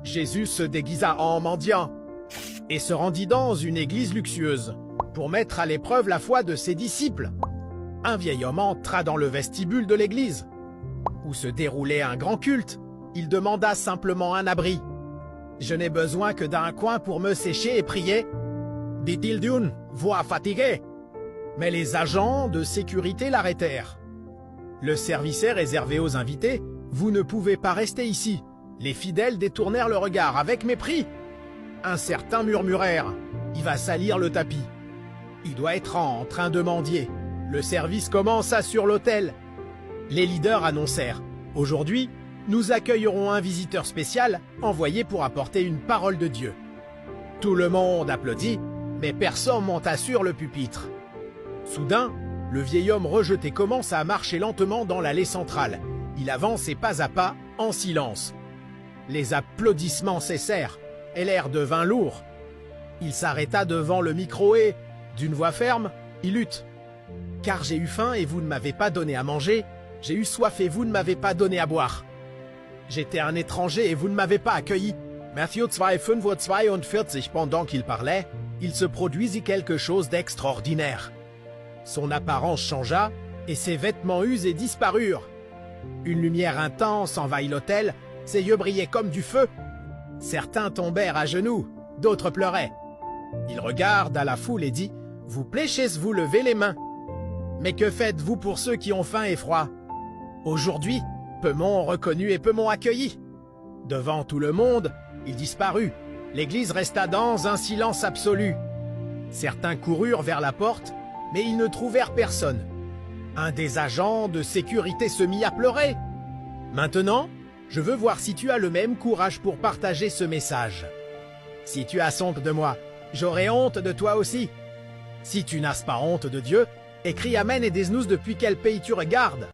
Jésus se déguisa en mendiant et se rendit dans une église luxueuse pour mettre à l'épreuve la foi de ses disciples. Un vieil homme entra dans le vestibule de l'église, où se déroulait un grand culte. Il demanda simplement un abri. « Je n'ai besoin que d'un coin pour me sécher et prier », dit-il d'une voix fatiguée. Mais les agents de sécurité l'arrêtèrent. « Le service est réservé aux invités. Vous ne pouvez pas rester ici. » Les fidèles détournèrent le regard avec mépris. Un certain murmurèrent « Il va salir le tapis. Il doit être en train de mendier. Le service commença sur l'autel. » Les leaders annoncèrent « Aujourd'hui, nous accueillerons un visiteur spécial envoyé pour apporter une parole de Dieu. » Tout le monde applaudit, mais personne monta sur le pupitre. Soudain, le vieil homme rejeté commence à marcher lentement dans l'allée centrale. Il avançait pas à pas, en silence. Les applaudissements cessèrent, et l'air devint lourd. Il s'arrêta devant le micro et, d'une voix ferme, il eut « Car j'ai eu faim et vous ne m'avez pas donné à manger, j'ai eu soif et vous ne m'avez pas donné à boire. J'étais un étranger et vous ne m'avez pas accueilli. » Matthieu 2,45. Pendant qu'il parlait, il se produisit quelque chose d'extraordinaire. Son apparence changea et ses vêtements usés disparurent. Une lumière intense envahit l'autel, ses yeux brillaient comme du feu. Certains tombèrent à genoux, d'autres pleuraient. Il regarda la foule et dit « Vous plaît-vous lever les mains? Mais que faites-vous pour ceux qui ont faim et froid? Aujourd'hui, peu m'ont reconnu et peu m'ont accueilli. » Devant tout le monde, il disparut. L'église resta dans un silence absolu. Certains coururent vers la porte, mais ils ne trouvèrent personne. Un des agents de sécurité se mit à pleurer. « Maintenant, je veux voir si tu as le même courage pour partager ce message. Si tu as honte de moi, j'aurai honte de toi aussi. Si tu n'as pas honte de Dieu, écris Amen et dis-nous depuis quel pays tu regardes. »